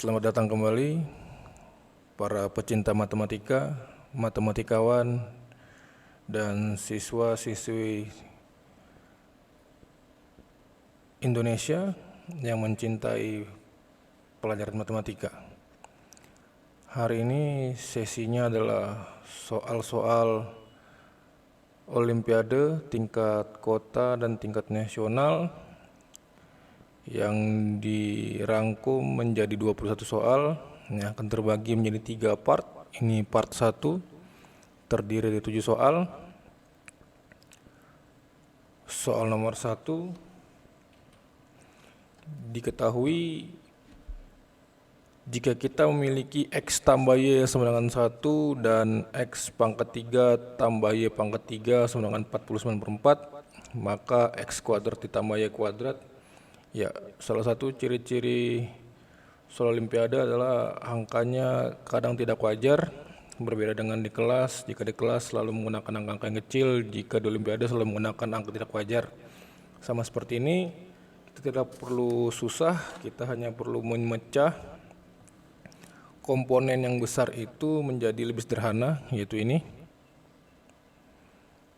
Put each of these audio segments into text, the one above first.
Selamat datang kembali para pecinta matematika, matematikawan, dan siswa-siswi Indonesia yang mencintai pelajaran matematika. Hari ini sesinya adalah soal-soal Olimpiade tingkat kota dan tingkat nasional yang dirangkum menjadi 21 soal yang akan terbagi menjadi 3 part. Ini part 1 terdiri dari 7 soal. Soal nomor 1, diketahui jika kita memiliki X tambah Y sama dengan 1 dan X pangkat 3 tambah Y pangkat 3 sama dengan 49/4, maka X kuadrat ditambah Y kuadrat. Ya, salah satu ciri-ciri soal Olimpiade adalah angkanya kadang tidak wajar, berbeda dengan di kelas. Jika di kelas selalu menggunakan angka-angka yang kecil, jika di Olimpiade selalu menggunakan angka tidak wajar. Sama seperti ini, kita tidak perlu susah, kita hanya perlu memecah komponen yang besar itu menjadi lebih sederhana, yaitu ini.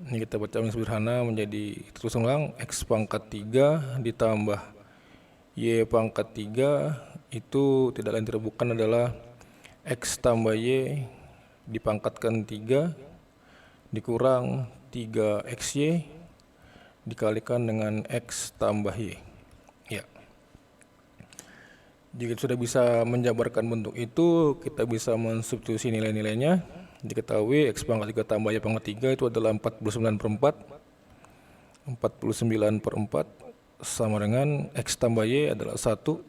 Ini kita baca yang sederhana menjadi terus ulang X pangkat 3 ditambah Y pangkat 3 itu tidak lain tidak bukan adalah X tambah Y dipangkatkan 3 dikurang 3XY dikalikan dengan X tambah Y. Ya. Jika sudah bisa menjabarkan bentuk itu, kita bisa mensubstitusi nilai-nilainya. Diketahui X pangkat 3 tambah Y pangkat 3 itu adalah 49/4. 49/4 sama dengan X tambah Y adalah 1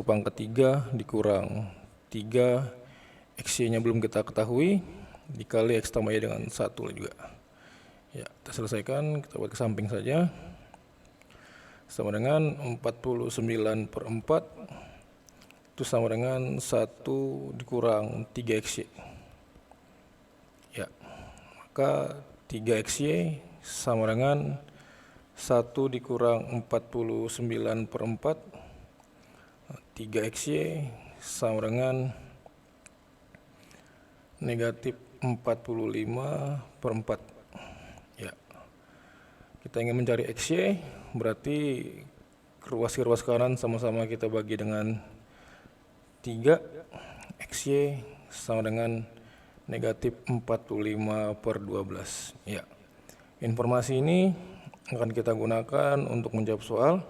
pangkat 3 dikurang 3 XY nya belum kita ketahui dikali X tambah Y dengan 1 juga. Ya, kita selesaikan, kita buat ke samping saja. Sama dengan 49/4 itu sama dengan 1 dikurang 3XY. Ya, maka 3XY sama dengan 1 dikurang 49/4, 3XY sama dengan negatif 45/4. Ya. Kita ingin mencari XY, berarti ruas kanan sama-sama kita bagi dengan 3, XY sama dengan negatif 45/12. Ya. Informasi ini akan kita gunakan untuk menjawab soal,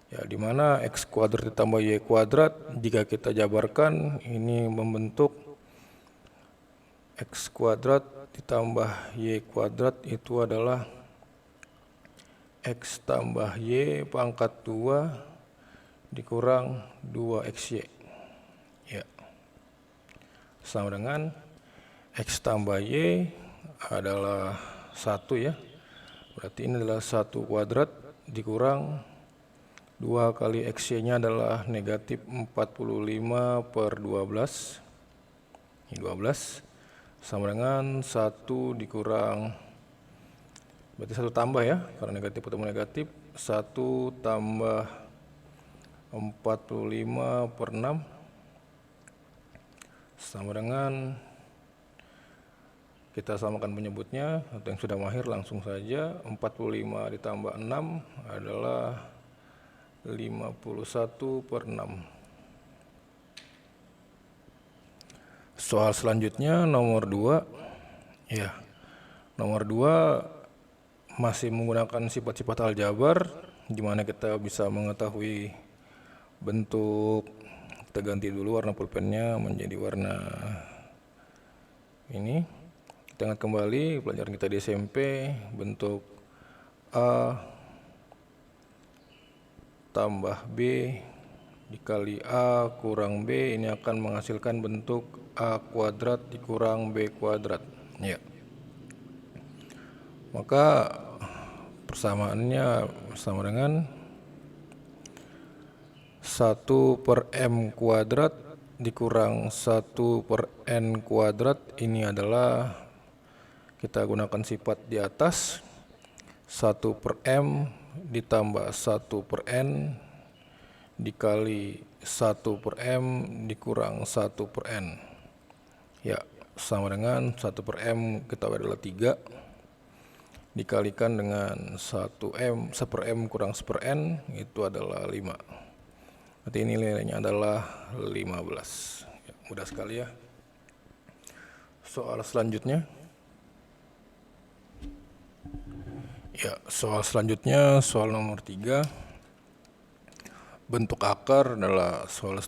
ya, di mana X kuadrat ditambah Y kuadrat jika kita jabarkan ini membentuk X kuadrat ditambah Y kuadrat itu adalah X tambah Y pangkat 2 dikurang 2XY. Ya. Sama dengan X tambah Y adalah 1 ya. Berarti ini adalah 1 kuadrat dikurang 2 kali XY nya adalah negatif 45/12. Ini 12 sama dengan 1 dikurang, berarti 1 tambah ya, karena negatif ketemu negatif, 1 tambah 45/6 sama dengan, kita samakan penyebutnya atau yang sudah mahir langsung saja, 45 ditambah 6 adalah 51/6. Soal selanjutnya nomor 2. Ya. Nomor 2 masih menggunakan sifat-sifat aljabar di mana kita bisa mengetahui bentuk. Kita ganti dulu warna pulpennya menjadi warna ini. Kita ingat kembali pelajaran kita di SMP, bentuk A tambah B dikali A kurang B ini akan menghasilkan bentuk A kuadrat dikurang B kuadrat. Ya. Maka persamaannya sama dengan 1/M kuadrat dikurang 1/N kuadrat. Ini adalah kita gunakan sifat di atas, 1/M ditambah 1/N dikali 1 per M dikurang 1 per N. Ya, sama dengan 1 per M kita tahu adalah 3 dikalikan dengan 1 per M kurang 1 per N itu adalah 5. Berarti ini nilainya adalah 15. Ya, mudah sekali ya. Soal selanjutnya. Ya, soal selanjutnya soal nomor 3. Bentuk akar adalah soal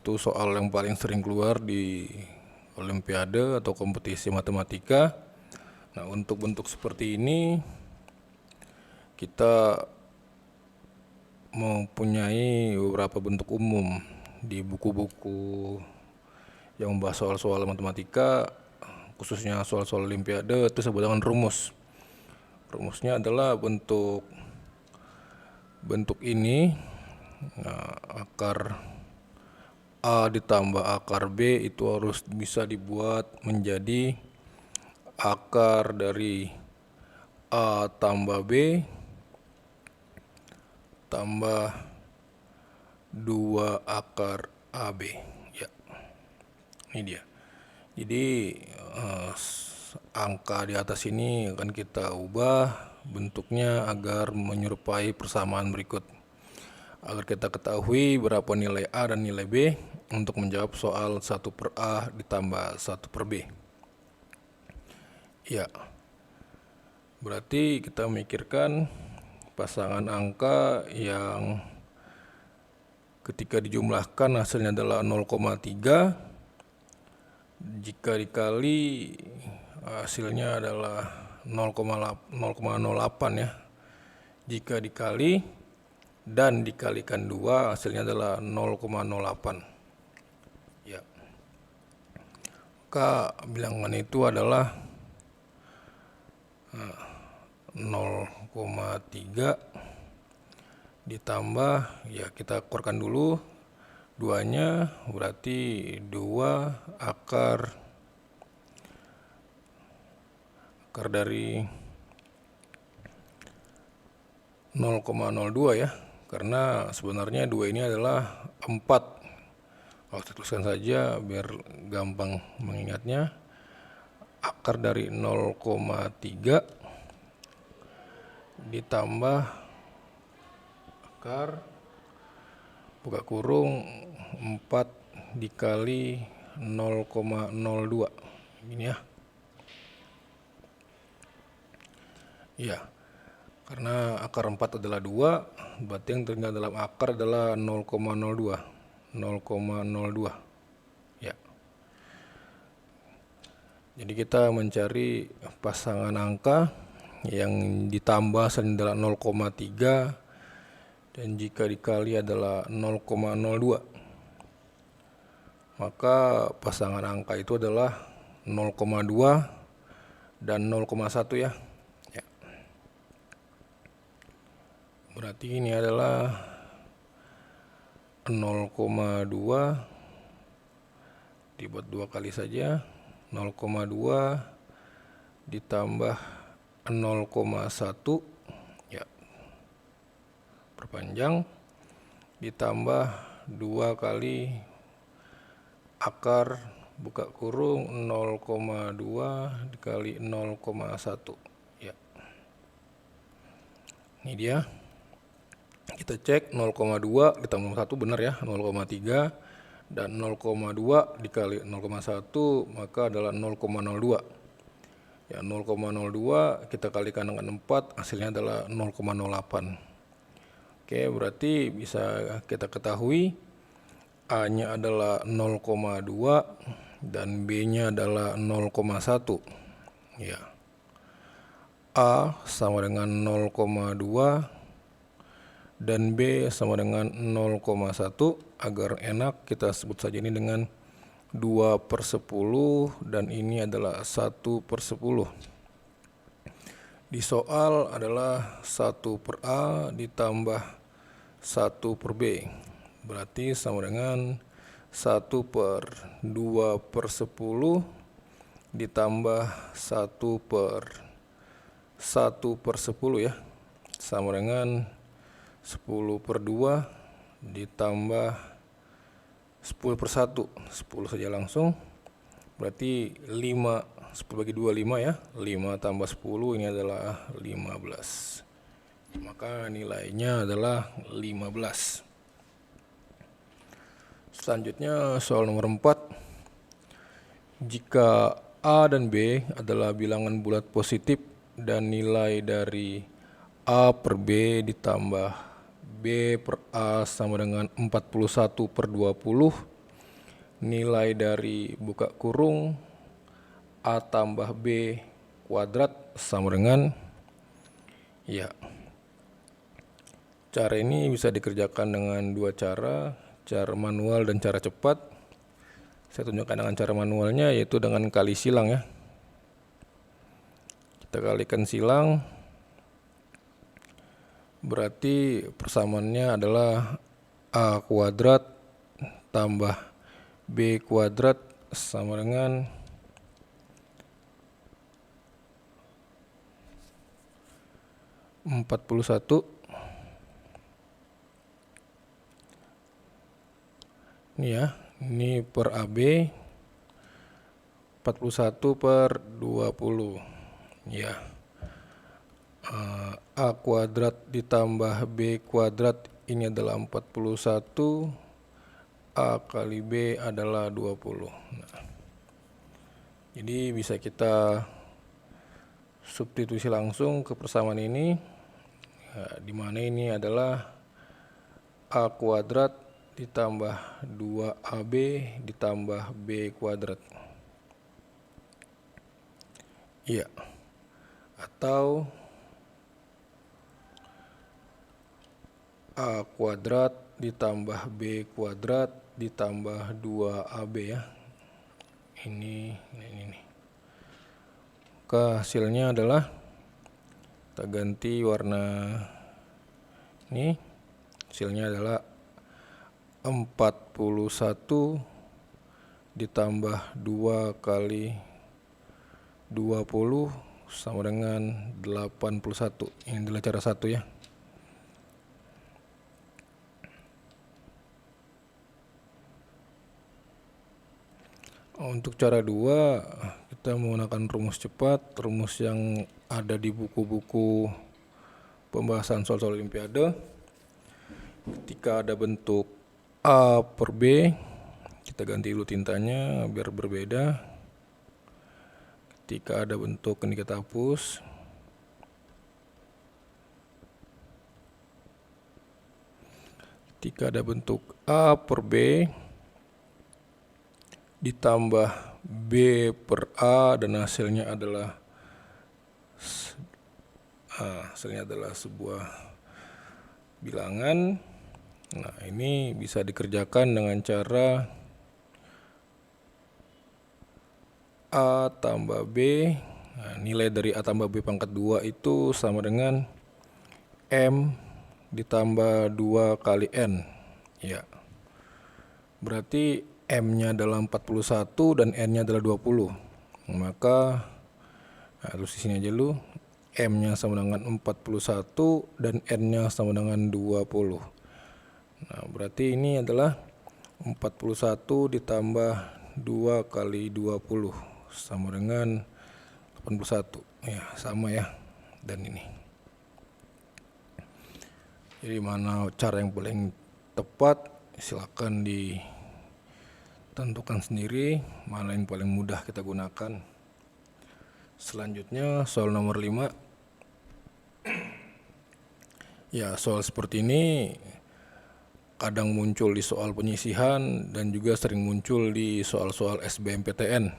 yang paling sering keluar di olimpiade atau kompetisi matematika. Nah, untuk bentuk seperti ini kita mempunyai beberapa bentuk umum di buku-buku yang membahas soal-soal matematika, khususnya soal-soal olimpiade, itu disebut dengan rumus. Rumusnya adalah bentuk ini. Nah, akar A ditambah akar B itu harus bisa dibuat menjadi akar dari A tambah B tambah 2 akar AB. Ya, ini dia. Jadi angka di atas ini akan kita ubah bentuknya agar menyerupai persamaan berikut. Agar kita ketahui berapa nilai A dan nilai B untuk menjawab soal 1 per A ditambah 1 per B. Ya, berarti kita memikirkan pasangan angka yang ketika dijumlahkan hasilnya adalah 0,3. Jika dikali hasilnya adalah 0,08 ya. Jika dikali dan dikalikan 2 hasilnya adalah 0,08. Ya. Maka bilangan itu adalah 0,3 ditambah, ya kita keluarkan dulu 2-nya, berarti 2 akar dari 0,02 ya. Karena sebenarnya 2 ini adalah 4. Kalau saya tuliskan saja biar gampang mengingatnya. Akar dari 0,3 ditambah akar buka kurung 4 dikali 0,02. Ini ya. Iya. Karena akar 4 adalah 2, berarti yang tertinggal dalam akar adalah 0,02. 0,02. Ya. Jadi kita mencari pasangan angka yang ditambah hasilnya adalah 0,3 dan jika dikali adalah 0,02. Maka pasangan angka itu adalah 0,2 dan 0,1 ya. Berarti ini adalah 0,2 dibuat 2 kali saja, 0,2 ditambah 0,1 ya, perpanjang, ditambah 2 kali akar buka kurung 0,2 dikali 0,1 ya. Ini dia. Kita cek 0,2 ditambah 1 benar ya, 0,3 dan 0,2 dikali 0,1 maka adalah 0,02. Ya, 0,02 kita kalikan dengan 4 hasilnya adalah 0,08. Oke, berarti bisa kita ketahui A-nya adalah 0,2 dan B-nya adalah 0,1. Ya. A sama dengan 0,2 dan B sama dengan 0,1. Agar enak kita sebut saja ini dengan 2/10 dan ini adalah 1/10. Di soal adalah 1 per A ditambah 1 per B. Berarti sama dengan 1 per 2/10 ditambah 1 per 1/10 ya. Sama dengan 10 per 2 ditambah 10/1, 10 saja langsung. Berarti 5, 10 bagi 2, 5 ya. 5 tambah 10 ini adalah 15. Maka nilainya adalah 15. Selanjutnya soal nomor 4. Jika A dan B adalah bilangan bulat positif dan nilai dari A per B ditambah B per A sama dengan 41/20, nilai dari buka kurung A tambah B kuadrat sama dengan, ya, cara ini bisa dikerjakan dengan dua cara manual dan cara cepat. Saya tunjukkan dengan cara manualnya, yaitu dengan kali silang ya. Kita kalikan silang, berarti persamaannya adalah A kuadrat tambah B kuadrat sama dengan 41. Ini ya, ini per AB 41/20 ya. A kuadrat ditambah B kuadrat ini adalah 41, A kali B adalah 20. Nah, jadi bisa kita substitusi langsung ke persamaan ini, di mana ini adalah A kuadrat ditambah 2AB ditambah B kuadrat. Iya. Atau A kuadrat ditambah B kuadrat ditambah 2AB ya. Ini. Maka hasilnya adalah, kita ganti warna ini, hasilnya adalah 41 ditambah 2 kali 20 sama dengan 81. Ini adalah cara satu ya. Untuk cara 2, kita menggunakan rumus cepat, rumus yang ada di buku-buku pembahasan soal-soal olimpiade. Ketika ada bentuk A per B, kita ganti dulu tintanya biar berbeda. Ketika ada bentuk ini kita hapus. Ketika ada bentuk A per B ditambah B per A dan hasilnya adalah sebuah bilangan. Nah, ini bisa dikerjakan dengan cara A tambah B. Nah, nilai dari A tambah B pangkat 2 itu sama dengan M ditambah 2 kali N. Ya. Berarti M-nya adalah 41 dan N-nya adalah 20. Maka terus di sini aja dulu. M-nya sama dengan 41 dan N-nya sama dengan 20. Nah, berarti ini adalah 41 ditambah 2 kali 20 sama dengan 81. Ya, sama ya. Dan ini. Jadi mana cara yang paling tepat, silakan ditentukan sendiri mana yang paling mudah kita gunakan. Selanjutnya soal nomor 5. Ya, soal seperti ini kadang muncul di soal penyisihan dan juga sering muncul di soal-soal SBMPTN.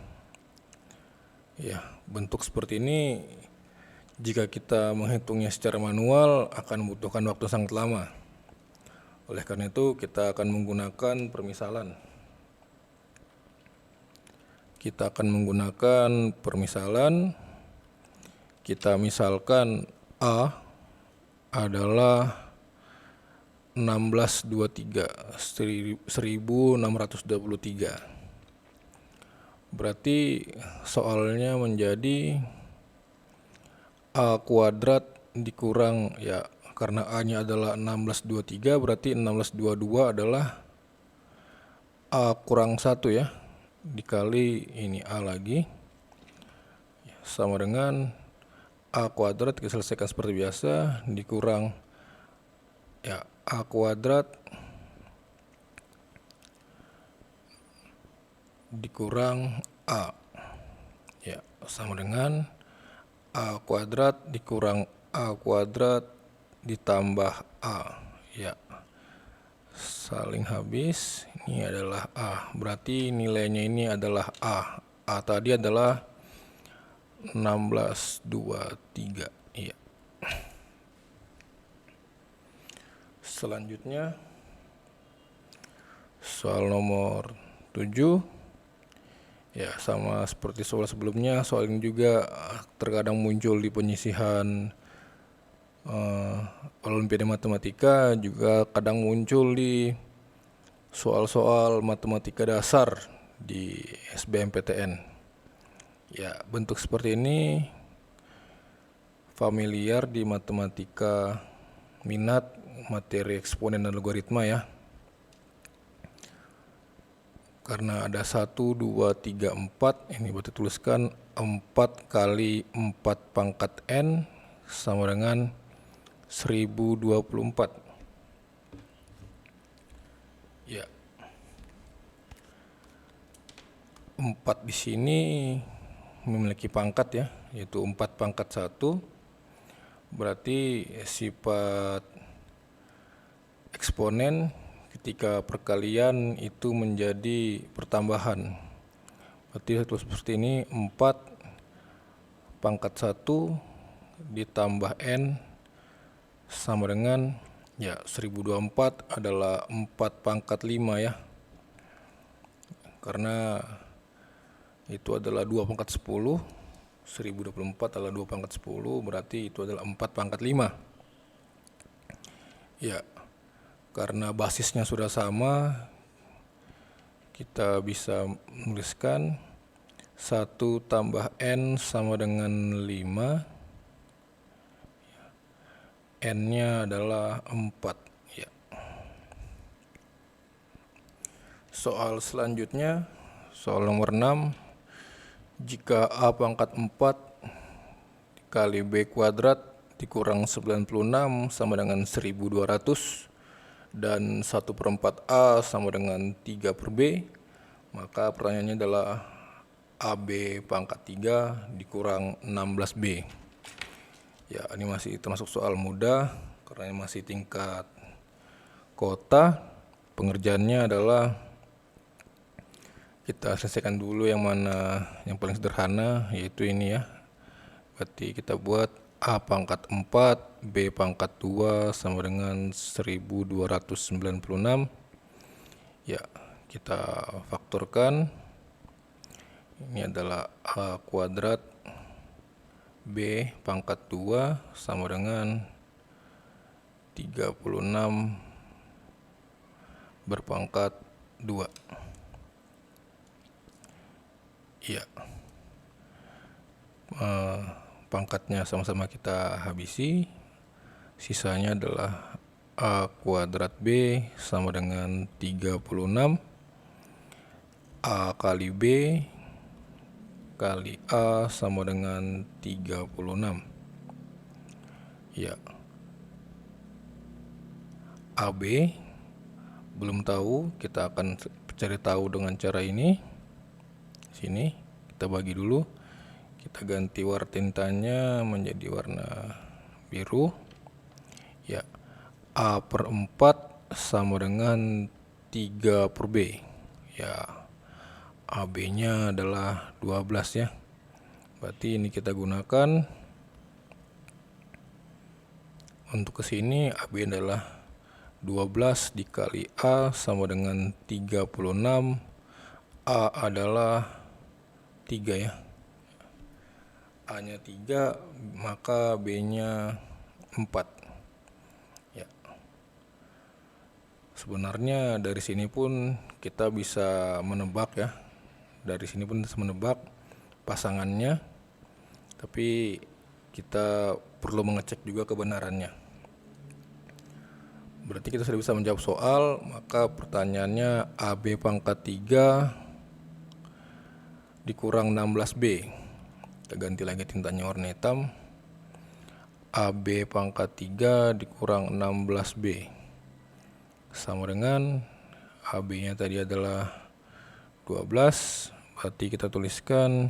Ya, bentuk seperti ini jika kita menghitungnya secara manual akan membutuhkan waktu sangat lama. Oleh karena itu kita akan menggunakan permisalan. Kita akan menggunakan permisalan. Kita misalkan A adalah 1623. Berarti soalnya menjadi A kuadrat dikurang, ya, karena A nya adalah 1623, berarti 1622 adalah A kurang 1 ya, dikali ini A lagi, sama dengan A kuadrat, kita selesaikan seperti biasa, dikurang ya A kuadrat dikurang A, ya sama dengan A kuadrat dikurang A kuadrat ditambah A, ya saling habis. Ini adalah A, berarti nilainya ini adalah A. A tadi adalah 1623, iya. Selanjutnya soal nomor 7. Ya, sama seperti soal sebelumnya, soal ini juga terkadang muncul di penyisihan Olimpiade Matematika, juga kadang muncul di soal-soal matematika dasar di SBMPTN. Ya, bentuk seperti ini familiar di matematika minat materi eksponen dan logaritma ya. Karena ada 1, 2, 3, 4, ini berarti tuliskan 4 kali 4 pangkat N sama dengan 1024. Ya. 4 di sini memiliki pangkat ya, yaitu 4 pangkat 1. Berarti sifat eksponen ketika perkalian itu menjadi pertambahan. Berarti seperti ini, 4 pangkat 1 ditambah N sama dengan ya 1024 adalah 4 pangkat 5 ya. Karena itu adalah 2 pangkat 10, 1024 adalah 2 pangkat 10, berarti itu adalah 4 pangkat 5. Ya, karena basisnya sudah sama, kita bisa menuliskan 1 tambah N sama dengan 5. N-nya adalah 4. Ya. Soal selanjutnya, soal nomor 6. Jika A pangkat 4 kali B kuadrat dikurang 96 sama dengan 1200 dan 1/4 A sama dengan 3/B, maka pertanyaannya adalah AB pangkat 3 dikurang 16B. Ya, ini masih termasuk soal mudah karena ini masih tingkat kota. Pengerjaannya adalah kita selesaikan dulu yang mana yang paling sederhana, yaitu ini ya. Berarti kita buat A pangkat 4, B pangkat 2 sama dengan 1296. Ya, kita faktorkan. Ini adalah A kuadrat B pangkat 2 sama dengan 36 berpangkat 2. Iya. Pangkatnya sama-sama kita habisi. Sisanya adalah A kuadrat B sama dengan 36 A kali B kali A sama dengan 36. Ya. AB belum tahu, kita akan cari tahu dengan cara ini. Sini kita bagi dulu, kita ganti warna tintanya menjadi warna biru. Ya, A/4 sama dengan 3/B. Ya, AB-nya adalah 12 ya. Berarti ini kita gunakan untuk kesini. AB adalah 12 dikali A sama dengan 36. A adalah 3 ya. A-nya 3, maka B-nya 4. Ya. Sebenarnya dari sini pun kita bisa menebak ya. Dari sini pun bisa menebak pasangannya. Tapi kita perlu mengecek juga kebenarannya. Berarti kita sudah bisa menjawab soal. Maka pertanyaannya AB pangkat 3 dikurang 16B. Kita ganti lagi tintanya warna hitam. AB pangkat 3 dikurang 16B sama dengan AB nya tadi adalah 12. Berarti kita tuliskan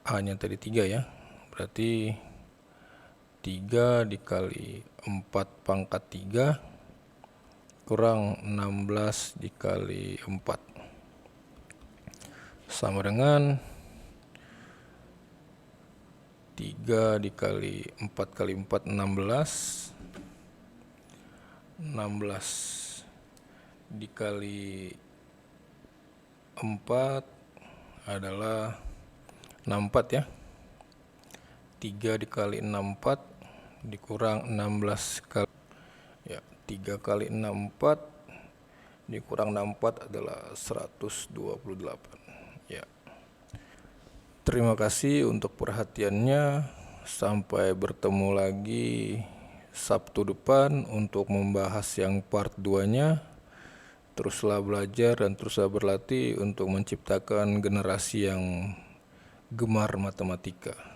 A nya tadi 3 ya. Berarti 3 dikali 4 pangkat 3 kurang 16 dikali 4 sama dengan 3 dikali 4 kali 4 16 dikali 4 adalah 64 ya. 3 dikali 64 dikurang 16 kali ya, 3 kali 64 dikurang 64 adalah 128 ya. Terima kasih untuk perhatiannya. Sampai bertemu lagi Sabtu depan untuk membahas yang part 2-nya. Teruslah belajar dan teruslah berlatih untuk menciptakan generasi yang gemar matematika.